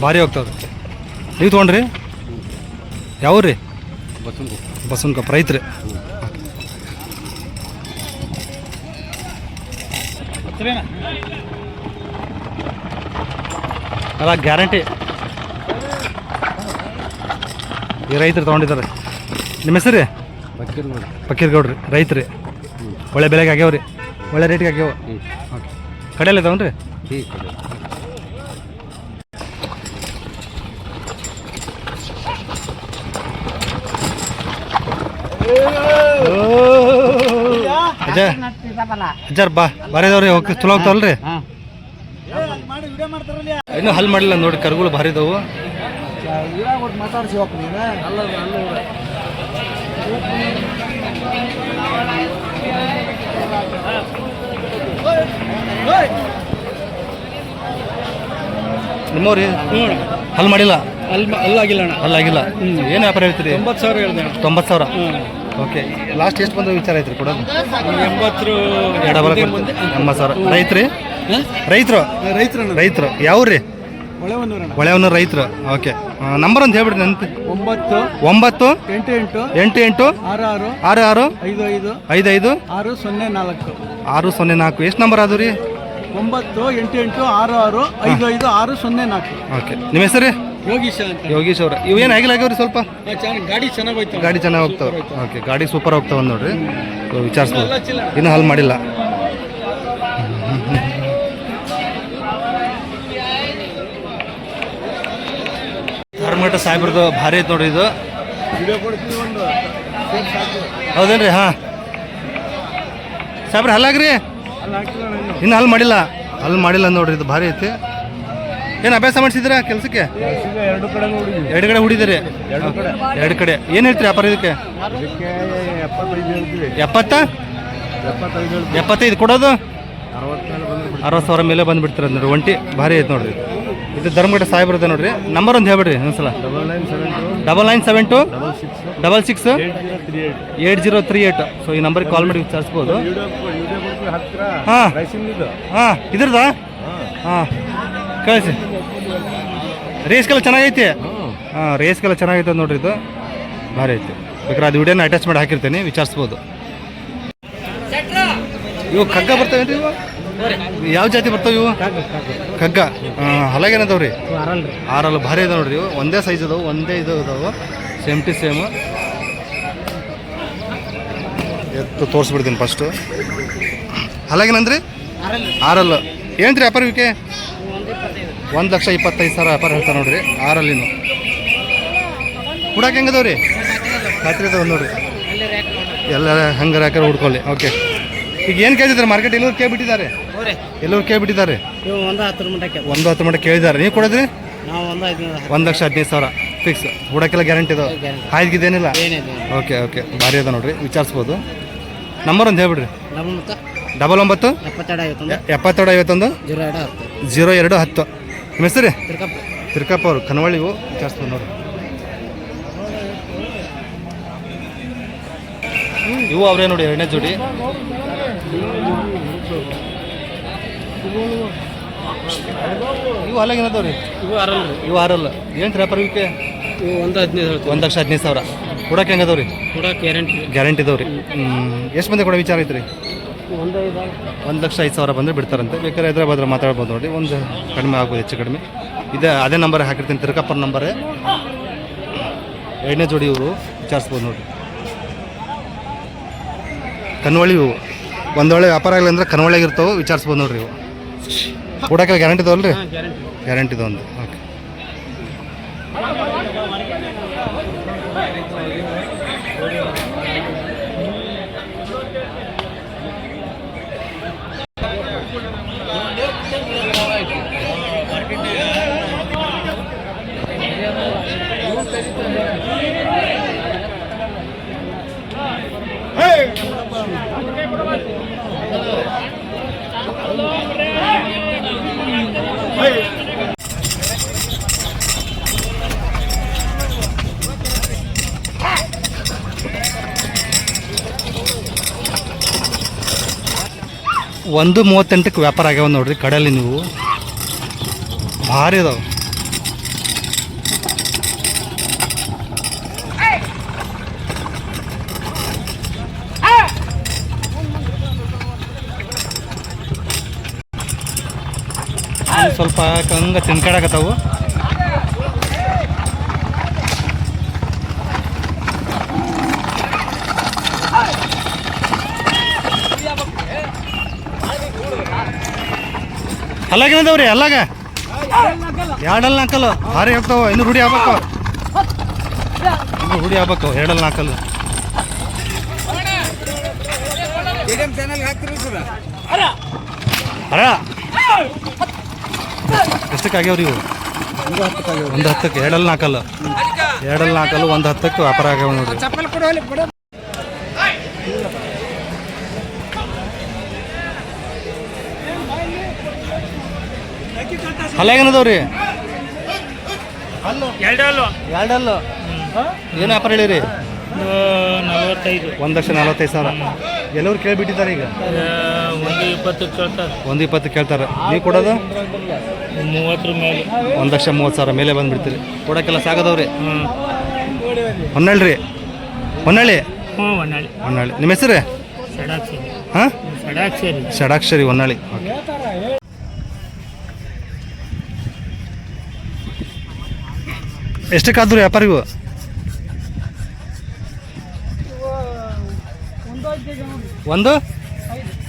ಭಾರಿ ಹೋಗ್ತಾವ್ರಿ. ನೀವು ತೊಗೊಂಡ್ರಿ ಯಾವ್ರಿ? ಬಸವನಕೊಪ್ಪ ರೈತ್ರಿ. ಅಲ್ಲ ಗ್ಯಾರಂಟಿ ಈ ರೈತರು ತೊಗೊಂಡಿದ್ದಾರೆ. ನಿಮ್ಮ ಹೆಸರು ಫಕೀರ್ ಗೌಡ್ರಿ ರೈತ್ರಿ. ಒಳ್ಳೆ ಬೆಲೆಗೆ ಆಗ್ಯಾವ್ರಿ ಒಳ್ಳೆ ರೇಟಿಗೆ ಆಗ್ಯಾವ. ಓಕೆ ಕಡೆಯಲ್ಲ ಇದಾವನ್ರಿ? ಅಜ್ಜಾರ್ ಬಾರಿ ಅದಾವ್ರಿ. ಹೋಗಿ ಚಲೋ ಹೋಗ್ತಾವಲ್ರಿ. ಇನ್ನೂ ಹಲ್ ಮಾಡಿಲ್ಲ ನೋಡಿ. ಕರುಗಳು ಭಾರಿ ಇದಾವು. ನಿಮ್ಮವ್ರಿ ಹಲ್ ಮಾಡಿಲ್ಲ ಅಲ್ಲಾಗಿಲ್ಲ. ಏನು ವ್ಯಾಪಾರ ಹೇಳ್ತೀರಿ? 90,000. ಓಕೆ ಲಾಸ್ಟ್ ಎಷ್ಟು ಬಂದು ವಿಚಾರ ಐತ್ರಿ ಕೊಡೋದು? 80,000. ರೈತರು ಯಾವ್ರಿ? ಹೊಳೆವನ್ನೂರು ರೈತರು. ಓಕೆ ನಂಬರ್ ಅಂತ ಹೇಳ್ಬಿಡ್ರಿ ನೆನಪು. 988 66 55 604. ಎಷ್ಟು ನಂಬರ್ ಅದು ರೀ? 988 66 55 604. ಓಕೆ ನಿಮ್ಮ ಹೆಸರು? ಯೋಗೀಶ ಅಂತ. ಯೋಗೀಶ್ ಅವ್ರ ಇವೇನು ಆಗಿಲ್ಲಾಗ್ಯವ್ರಿ ಸ್ವಲ್ಪ ಗಾಡಿ ಚೆನ್ನಾಗಿ ಹೋಯ್ತು. ಗಾಡಿ ಚೆನ್ನಾಗಿ ಹೋಗ್ತಾವೆ. ಓಕೆ, ಗಾಡಿ ಸೂಪರ್ ಹೋಗ್ತಾವ ನೋಡ್ರಿ. ವಿಚಾರಿಸ್ಬೋದು, ಇನ್ನೂ ಹಾಲು ಮಾಡಿಲ್ಲ. ಧರ್ಮಘಟ ಸಾಹೇಬ್ರದ್ದು ಭಾರಿ ಐತೆ ನೋಡ್ರಿ ಇದು. ಹೌದೇನ್ರಿ? ಹಾಂ ಸಾಹೇಬ್ರ ಹಲ್ಲಾಗ್ರಿ ಇನ್ನು ಹಾಲು ಮಾಡಿಲ್ಲ ನೋಡ್ರಿ. ಇದು ಭಾರಿ ಐತಿ. ಏನು ಅಭ್ಯಾಸ ಮಾಡಿಸಿದ್ರ ಕೆಲಸಕ್ಕೆ? ಎರಡು ಕಡೆ ಹುಡಿದಿರಿ? ಎರಡು ಕಡೆ. ಏನು ಹೇಳ್ತೀರಿ ವ್ಯಾಪಾರ ಇದಕ್ಕೆ? 75 ಕೊಡೋದು? 60,000 ಮೇಲೆ ಬಂದುಬಿಡ್ತೀರ ನೋಡ್ರಿ. ಒಂಟಿ ಭಾರಿ ಐತೆ ನೋಡ್ರಿ. ಇದು ಧರ್ಮಘಟ ಸಾಹೇಬ್ರದ ನೋಡ್ರಿ. ನಂಬರ್ ಒಂದು ಹೇಳ್ಬಿಡ್ರಿ ಒಂದ್ಸಲ. 9972 66 8038. ಸೊ ಈ ನಂಬರ್ಗೆ ಕಾಲ್ ಮಾಡಿ ವಿಚಾರಿಸ್ಬೋದು. ಹಾಂ ಇದ್ರದಾ? ಹಾಂ ಕಳಿಸಿ. ರೇಸ್ಗೆಲ್ಲ ಚೆನ್ನಾಗೈತಿ. ಹಾಂ ರೇಸ್ಗೆಲ್ಲ ಚೆನ್ನಾಗೈತೆ ನೋಡ್ರಿ. ಇದು ಭಾರಿ ಐತಿ. ಬೇಕಾದ್ರೆ ಅದು ವಿಡಿಯೋನ ಅಟ್ಯಾಚ್ ಮಾಡಿ ಹಾಕಿರ್ತೀನಿ, ವಿಚಾರಿಸ್ಬೋದು. ಇವು ಕಗ್ಗ ಬರ್ತಾವೇನ್ರಿ? ಇವು ಯಾವ ಜಾತಿ ಬರ್ತಾವೆ ಇವು? ಕಗ್ಗ. ಹಲಾಗೇನದವ್ರಿ? ಆರಲ್ಲ ಭಾರಿ ಇದಾವೆ ನೋಡ್ರಿ. ಇವು ಒಂದೇ ಸೈಜ್ ಅದಾವೆ, ಒಂದೇ ಇದು ಅದಾವೆ, ಸೇಮ್ ಟು ಸೇಮ್. ಎತ್ತು ತೋರಿಸ್ಬಿಡ್ತೀನಿ ಫಸ್ಟು. ಹಲಾಗೇನಂದ್ರಿ? ಆರಲ್ಲ. ಏನ್ರಿ ವ್ಯಾಪಾರ ಇವಕ್ಕೆ? 1,25,000 ವ್ಯಾಪಾರ ಹೇಳ್ತಾರೆ ನೋಡ್ರಿ. ಆರಲ್ಲಿನು ಹುಡಾಕ ಹೆಂಗದವ್ರಿ? ಖಾತ್ರಿ ಅದಾವ ನೋಡ್ರಿ. ಎಲ್ಲ ಹಂಗಾರೆ ಹಾಕಿ ಹುಡ್ಕೊಳ್ಳಿ. ಓಕೆ, ಈಗ ಏನು ಕೇಳಿದ್ರೆ ಮಾರ್ಕೆಟ್ ಎಲ್ಲರೂ ಕೇಳ್ಬಿಟ್ಟಿದ್ದಾರೆ? ಎಲ್ಲರೂ ಕೇಳ್ಬಿಟ್ಟಿದ್ದಾರೆ. 1,10 ಮಟ್ಟ ಕೇಳಿದ್ದಾರೆ. ನೀವು ಕೊಡೋದ್ರಿ? 1,15,000 ಫಿಕ್ಸ್. ಹುಡಕ್ಕೆಲ್ಲ ಗ್ಯಾರಂಟಿ ಇದಾವೆ, ಹಾಯ್ಗಿದ್ದೇನಿಲ್ಲ. ಓಕೆ ಓಕೆ, ಭಾರಿ ಅದ ನೋಡ್ರಿ, ವಿಚಾರಿಸ್ಬೋದು. ನಂಬರ್ ಒಂದು ಹೇಳ್ಬಿಡ್ರಿ. 99 72 51 0210. ನಿಮ್ಮ ಹೆಸರು? ತಿರ್ಕಪ್ಪ ಅವರು, ಕನವಳ್ಳಿ. ಇವು ವಿಚಾರಿಸ್ಬೋದು ನೋಡ್ರಿ. ಇವು ಅವರೇ ನೋಡಿ, ಎರಡನೇ ಜೋಡಿ. ಇವು ಅಲ್ಲಾಗೇನದವ್ರಿ? ಇವು ಆರಲ್ಲ. ಏನು ವ್ಯಾಪಾರ ಇವಕ್ಕೆ? 1,15,000. ಕೊಡಕ್ಕೆ ಹೆಂಗದವ್ರಿ? ಗ್ಯಾರಂಟಿ ಇದಾವ್ರಿ. ಎಷ್ಟು ಮಂದಿ ಕೊಡೋ ವಿಚಾರ ಐತ್ರಿ? 1,05,000 ಬಂದರೆ ಬಿಡ್ತಾರಂತೆ. ಬೇಕಾದ್ರೆ ಹೈದ್ರಾಬಾದ್ರ ಮಾತಾಡ್ಬೋದು ನೋಡಿ. ಒಂದು ಕಡಿಮೆ ಆಗ್ಬೋದು, ಹೆಚ್ಚು ಕಡಿಮೆ. ಇದೆ ಅದೇ ನಂಬರ್ ಹಾಕಿರ್ತೀನಿ, ತಿರ್ಕಪ್ಪರ ನಂಬರೇ. ಎರಡನೇ ಜೋಡಿ ಇವರು ವಿಚಾರಿಸ್ಬೋದು ನೋಡಿ. ಕನ್ವಳ್ಳಿ ಇವು ಒಂದೊಳ್ಳೆ ವ್ಯಾಪಾರ ಆಗಲಿ ಅಂದ್ರೆ ಕನ್ವಳ್ಳಿಯಾಗಿರ್ತಾವೆ, ವಿಚಾರಿಸ್ಬೋದು ನೋಡ್ರಿ. ಇವು ಕೊಡಕ್ಕೆ ಗ್ಯಾರಂಟಿ ಇದಾವಲ್ರಿ? ಗ್ಯಾರಂಟಿ ಇದಾವ ಒಂದು. ಓಕೆ, ಒಂದು 38ಕ್ಕೆ ವ್ಯಾಪಾರ ಆಗ್ಯಾವ ನೋಡ್ರಿ. ಕಡೆಯಲ್ಲಿ ನೀವು ಭಾರಿ ಅದಾವೆ. ಸ್ವಲ್ಪ ಹಂಗೆ ತಿನ್ಕಾಡಕತ್ತಾವು. ಅಲ್ಲಾಗೇನದವ್ರಿ? ಅಲ್ಲಾಗ 2 ನಾಲ್ಕಲ್ಲು ಭಾರಿ ಹೋಗ್ತಾವ. ಇನ್ನು ರೂಢಿ ಆಗ್ಬೇಕು, ಇನ್ನು ರೂಢಿ ಆಗ್ಬೇಕು. 2 ನಾಲ್ಕಲ್ಲು. ಎಷ್ಟಕ್ಕಾಗ್ಯಾವ್ರಿ ಇವು? 1,10ಕ್ಕೆ. 2 ನಾಲ್ಕಲ್ಲು. 2 ನಾಲ್ಕಲ್ಲು 1,10ಕ್ಕೆ ವ್ಯಾಪಾರ ಆಗ್ಯಾವ ನೋಡ್ರಿ. ಹಲ್ಲಾಗೇನದವ್ರಿ? 2 ಏನು ವ್ಯಾಪಾರ ಹೇಳಿರಿ? 1,45,000. ಎಲ್ಲರೂ ಕೇಳಿಬಿಟ್ಟಿದ್ದಾರೆ ಈಗ. 1,20 ಕೇಳ್ತಾರೆ. ನೀವು ಕೊಡೋದು 30 ಮೇಲೆ. 1,30,000 ಮೇಲೆ ಬಂದುಬಿಡ್ತೀರಿ. ಕೊಡೋಕ್ಕೆಲ್ಲ ಸಾಗದವ್ರಿ. ಹೊನ್ನಳ್ಳಿ. ಹೊನ್ನಳ್ಳಿ. ನಿಮ್ಮ ಹೆಸರು? ಹಾಂ, ಷಡಾಕ್ಷರಿ ಹೊನ್ನಳ್ಳಿ. ಓಕೆ, ಎಷ್ಟಕ್ಕಾದ್ರು ವ್ಯಾಪಾರಿಗೂ? ಒಂದು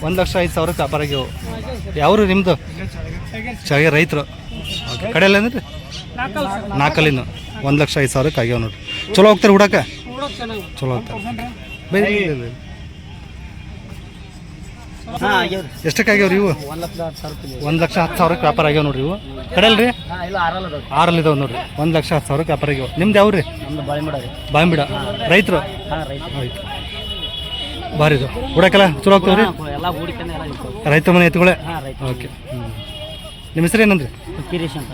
1,05,000 ವ್ಯಾಪಾರ ಆಗ್ಯಾವ. ಯಾವ್ರು ನಿಮ್ಮದು? ಚೆನ್ನಾಗಿ ರೈತರು. ಕಡೆಯಲ್ಲ ಅಂದ್ರೆ ನಾಲ್ಕಲ್ಲಿನ 1,05,000 ಆಗ್ಯಾವ ನೋಡ್ರಿ. ಚಲೋ ಹೋಗ್ತಾರೆ ಹುಡಕ? ಚಲೋ ಹೋಗ್ತಾರೆ. ಎಷ್ಟಕ್ಕೆ ಆಗ್ಯಾವ್ರಿ ಇವು? 1,10,000 ವ್ಯಾಪಾರ ಆಗ್ಯಾವ ನೋಡ್ರಿ ಇವು. ಕಡೆಯಲ್ರಿ 6 ಇದಾವೆ ನೋಡ್ರಿ. 1,10,000 ವ್ಯಾಪಾರ ಆಗ್ಯಾವ. ನಿಮ್ದು ಯಾವ್ರಿ? ಬಾಂಬಿಡ. ರೈತರು? ಆಯ್ತು ಭಾರಿ ಇದು ಹುಡಕಲ್ಲ ಚಲೋ ಹೋಗ್ತಾವ್ರಿ? ರೈತರ ಮನೆ ಎತ್ತುಗಳೇ. ಓಕೆ. ನಿಮ್ಮ ಹೆಸರು ಏನಂದ್ರಿ?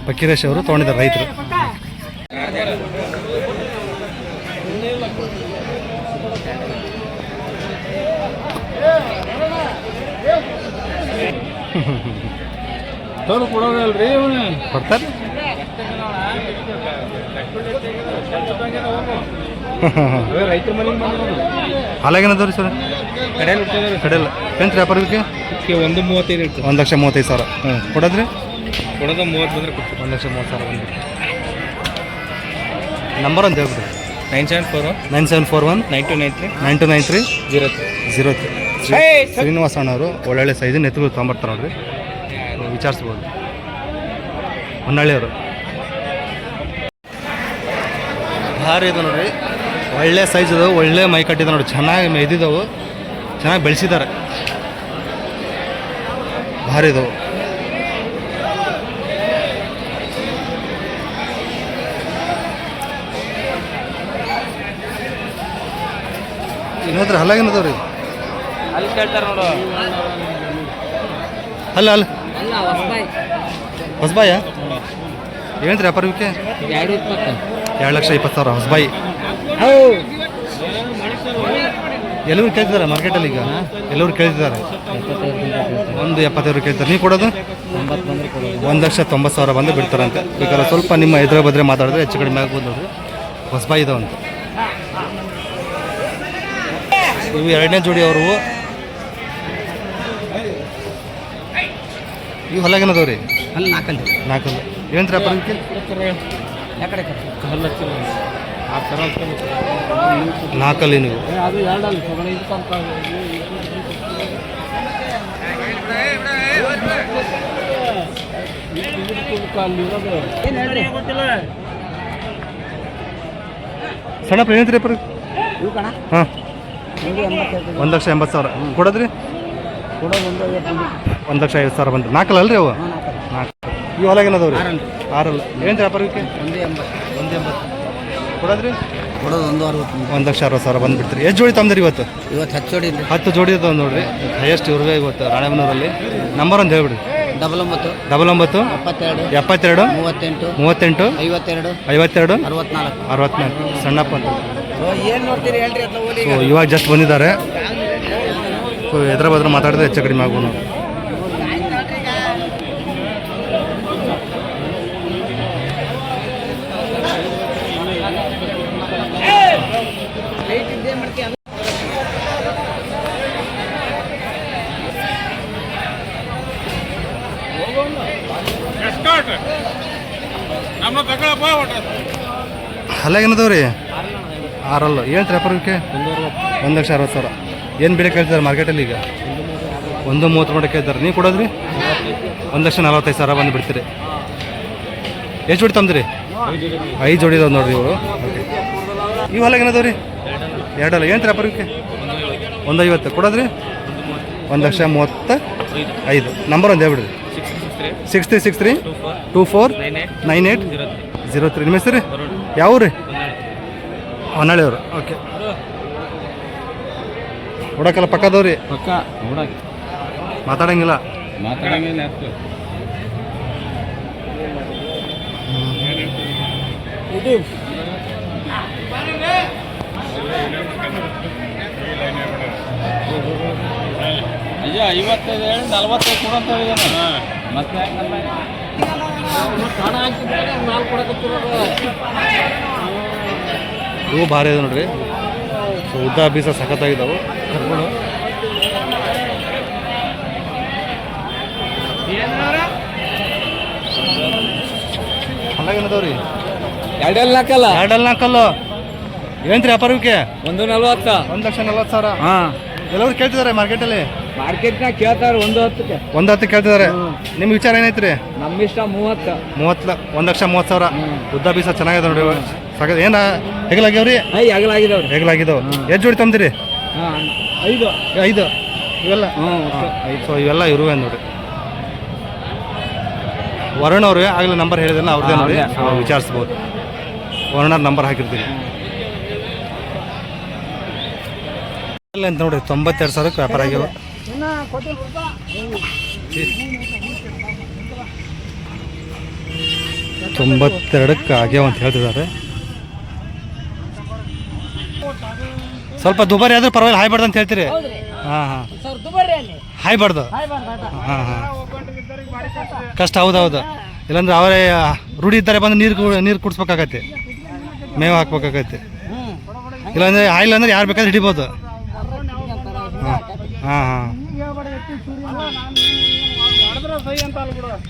ಫಕೀರೇಶ್ ಅವರು ತೊಗೊಂಡಿದ್ದಾರೆ ರೈತರು. ಕೊಡ್ತಾರೆ. ಹಾಲಾಗೇನದವ್ರಿ ಸರ್? ಕಡೆಯಲ್ಲ ಎಂತ ವ್ಯಾಪಾರಕ್ಕೆ? 1,35,000 ಇರ್ತದೆ. 1,35,000. ಹ್ಞೂ ಕೊಡೋದ್ರಿ? ಕೊಡೋದು 30 ಬಂದ್ರೆ ಕೊಡ್ತೀವಿ. 1,30,000 ಬಂದ್ರಿ. ನಂಬರ್ ಅಂತ ಹೇಳ್ಬಿಡಿ. 9741 9293 0293 ಶ್ರೀನಿವಾಸ ಅಣ್ಣವರು ಒಳ್ಳೊಳ್ಳೆ ಸೈಜಿನ ಎತ್ತುಗಳು ತೊಗೊಂಬರ್ತಾರೆ ನೋಡ್ರಿ. ವಿಚಾರಿಸ್ಬೋದು. ಹೊನ್ನಳ್ಳಿಯವರು ಭಾರಿ ಇದೆ ನೋಡ್ರಿ. ಒಳ್ಳೆ ಸೈಜ್ ಇದಾವೆ, ಒಳ್ಳೆ ಮೈ ಕಟ್ಟಿದೆ ನೋಡಿ. ಚೆನ್ನಾಗಿ ಮೇಯ್ದಿದ್ದಾವೆ, ಚೆನ್ನಾಗಿ ಬೆಳೆಸಿದ್ದಾರೆ. ಭಾರಿ ಇದಾವೆ. ಇನ್ನೊಂದ್ರ ಹಲ್ಲಾಗೇನದವ್ರಿ? ಅಲ್ಲಿ ಕೇಳ್ತಾರೆ ನೋಡು. ಅಲ್ಲ ಹೊಸಬಾಯ ಏನಂತ್ರಿ ವ್ಯಾಪಾರಕ್ಕೆ? 2,20,000 ಹೊಸಬಾಯಿ. ಎಲ್ಲರೂ ಕೇಳ್ತಿದ್ದಾರೆ ಮಾರ್ಕೆಟಲ್ಲಿ ಈಗ. ಎಲ್ಲರೂ ಕೇಳ್ತಿದ್ದಾರೆ. 1,75,000 ಕೇಳ್ತಾರೆ. ನೀವು ಕೊಡೋದು 1,90,000 ಬಂದು ಬಿಡ್ತಾರಂತೆ. ಬೇಕಾದ್ರೆ ಸ್ವಲ್ಪ ನಿಮ್ಮ ಎದುರು ಬದ್ರೆ ಮಾತಾಡಿದ್ರೆ ಹೆಚ್ಚು ಕಡಿಮೆ ಆಗ್ಬೋದು ನೋಡ್ರಿ. ಹೊಸಬಾಯಿ ಇದಾವಂತ ಇವು. ಎರಡನೇ ಜೋಡಿ ಅವರು. ಇವು ಹೊಲಾಗೇನದವ್ರಿ? ಅಲ್ಲಿ 4 ಏನಂತ್ರಿ ವ್ಯಾಪಾರಕ್ಕೆ? 4 ನೀವು. ಸಣ್ಣ ಏನಂತ್ರಿ ವ್ಯಾಪಾರ? ಹಾಂ 1,80,000 ಕೊಡೋದ್ರಿ? 1,50,000 ಬಂದ್ರಿ. 4 ಅಲ್ರಿ ಅವು? 4. ಇವು ಹೊಲಾಗೇನದವ್ರಿ? 6 ಏನು ವ್ಯಾಪಾರಕ್ಕೆ? 1,80 ಕೊಡೋದ್ರಿ? ಕೊಡೋದು 1,60,000 ಬಂದುಬಿಡ್ತೀರಿ. ಎಷ್ಟು ಜೋಡಿ ತಂದ್ರಿ ಇವತ್ತು? 10 ಜೋಡಿ ಇದಾವೆ ನೋಡ್ರಿ. ಹೈಯೆಸ್ಟ್ ಇವ್ರಿಗೆ ಇವತ್ತು ರಾಣೆಬೆನ್ನೂರಲ್ಲಿ. ನಂಬರ್ ಒಂದು ಹೇಳ್ಬಿಡಿ. 99 99 72 38 52 64 ಸಣ್ಣಪ್ಪ ಅಂತ. ಏನು ನೋಡ್ತೀರಿ ಹೇಳ್ರಿ ಅಂತ ಓದಿ. ಸೊ ಇವಾಗ ಜಸ್ಟ್ ಬಂದಿದ್ದಾರೆ. ಸೊ ಎದ್ರ ಬದ್ರ ಮಾತಾಡಿದ್ರೆ ಹೆಚ್ಚು ಕಡಿಮೆ ಆಗ್ಬೋದು. ಹಲ್ಲಾಗೇನದವ್ರಿ? 6 ಏನು ವ್ಯಾಪಾರಕ್ಕೆ? 1,60,000. ಏನು ಬೆಲೆ ಕೇಳ್ತಾರೆ ಮಾರ್ಕೆಟಲ್ಲಿ ಈಗ? 1,30 ಮಟ್ಟ ಕೇಳ್ತಾರೆ. ನೀವು ಕೊಡೋದ್ರಿ? 1,45,000 ಬಂದು ಬಿಡ್ತೀರಿ. ಎಷ್ಟು ಜೋಡಿ ತಂದ್ರಿ? 5 ಜೋಡಿ ಇದಾವೆ ನೋಡ್ರಿ ಇವು. ಇವು ಹೊಲಾಗೇನದವ್ರಿ? 2 ಏನು ವ್ಯಾಪಾರಕ್ಕೆ? 1,50 ಕೊಡೋದ್ರಿ? 1,35,000. ನಂಬರ್ ಒಂದು ಹೇಳ್ಬಿಡ್ರಿ. 6363 24 9803. ನಿಮ್ಮ ಹೆಸರು ಯಾವ ರೀ? ಹೊನ್ನಳ್ಳಿಯವರು. ಓಕೆ. ಹುಡಕಲ್ಲ ಪಕ್ಕದವ್ರಿ? ಮಾತಾಡಂಗಿಲ್ಲ. ಅಯ್ಯ 55 45 ಕೊಡಂತ ಮತ್ತೆ ಇವು ಭಾರಿ ಇದೆ ನೋಡ್ರಿ. ಸೊ ಉದ್ದ ಬೀಸ ಸಖತ್ತಾಗಿದ್ದಾವೆ ಕರ್ಗಳು. ಅಲ್ಲಾಗೇನದವ್ರಿ? ಎರಡೆಲ್ಲ ಹಾಕಲ್ಲ 2 ನಾಲ್ಕಲ್ಲು ಏನ್ರಿ ವ್ಯಾಪಾರಕ್ಕೆ? 140. 1,40,000. ಹಾಂ ಎಲ್ಲರೂ ಕೇಳ್ತಿದ್ದಾರೆ ಮಾರ್ಕೆಟಲ್ಲಿ. ಮಾರ್ಕೆಟ್ನಾಗ ಕೇಳ್ತಾರೆ 110ಕ್ಕೆ. 1,10 ಕೇಳ್ತಿದ್ದಾರೆ. ನಿಮ್ಮ ವಿಚಾರ ಏನೈತ್ರಿ? ನಮ್ಮ ಇಷ್ಟ 30. 1,30,000. ಉದ್ದ ಬೀಸ ಚೆನ್ನಾಗಿದೆ ನೋಡಿ. ಸಾಕ ಏನ ಹೆಗಲಾಗ್ಯಾವ್ರಿ? ಆಗಲಾಗಿದವ್ರಿ. ಹೆಗಲಾಗಿದ್ದಾವ. ಎಷ್ಟು ಜೋಡಿ ತಂದಿರಿ? ಹಾಂ 5. 5 ಇವೆಲ್ಲ. ಹ್ಞೂ 5. ಸೊ ಇವೆಲ್ಲ ಇರುವೆ ನೋಡಿ. ವರುಣ್ ಅವ್ರಿಗೆ ಆಗಲೇ ನಂಬರ್ ಹೇಳಿದ್ರೆ ಅವ್ರದ್ದೇ ನೋಡಿ ವಿಚಾರಿಸ್ಬೋದು. ವರುಣರ್ ನಂಬರ್ ಹಾಕಿರ್ತೀನಿ. ಇಲ್ಲ ಅಂತ ನೋಡಿ 92,000ಕ್ಕೆ ವ್ಯಾಪಾರ ಆಗ್ಯಾವ. 92ಕ್ಕೆ ಆಗ್ಯಾವ ಅಂತ ಹೇಳ್ತಿದ್ದಾರೆ. ಸ್ವಲ್ಪ ದುಬಾರಿ ಆದ್ರೂ ಪರವಾಗಿಲ್ಲ, ಹಾಯ್ಬಾರ್ದು ಅಂತ ಹೇಳ್ತೀರಿ? ಹಾಂ ಹಾಂ ಹಾಯ್ಬಾರ್ದು. ಹಾಂ ಹಾಂ ಕಷ್ಟ. ಹೌದೌದು. ಇಲ್ಲಾಂದ್ರೆ ಅವರೇ ರೂಢಿ ಇದ್ದಾರೆ ಬಂದು ನೀರು ಕುಡಿಸ್ಬೇಕಾಗತ್ತೆ, ಮೇವು ಹಾಕ್ಬೇಕಾಗತ್ತೆ. ಇಲ್ಲಾಂದ್ರೆ ಆಯಿಲ್ ಅಂದ್ರೆ ಯಾರು ಬೇಕಾದ್ರೆ ಹಿಡಿಬೋದು. ಹಾಂ ಹಾಂ ಹಾಂ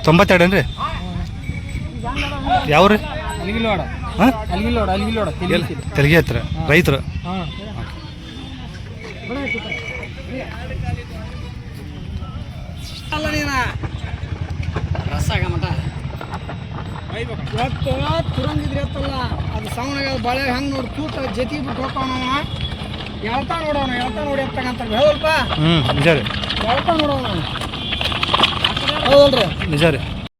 92 ಏನ್ರಿ? ಯಾವ್ರಿ? ಹಾಂ ತೆಲಗಿ ಹತ್ರ ರೈತರು. ತುರಂಗಿದ್ರಿ ಎತ್ತಲ್ಲ ಅದು ಸೌನಾಗ ಬಾಳೆ ಹಂಗೆ ನೋಡಿ ತೂತ ಜೊತೆಗೆ ಬಿಟ್ಟು ಹೋಗ್ತಾವ ನಾವು ಹೇಳ್ತಾ ನೋಡೋಣ ನೋಡಿ ಎತ್ತಂತ ಹೇಳಲ್ಪ. ನಿಜ ರೀ. ಹೇಳ್ತಾ ನೋಡೋಣ ಹೌದಲ್ರಿ? ನಿಜ ರೀ.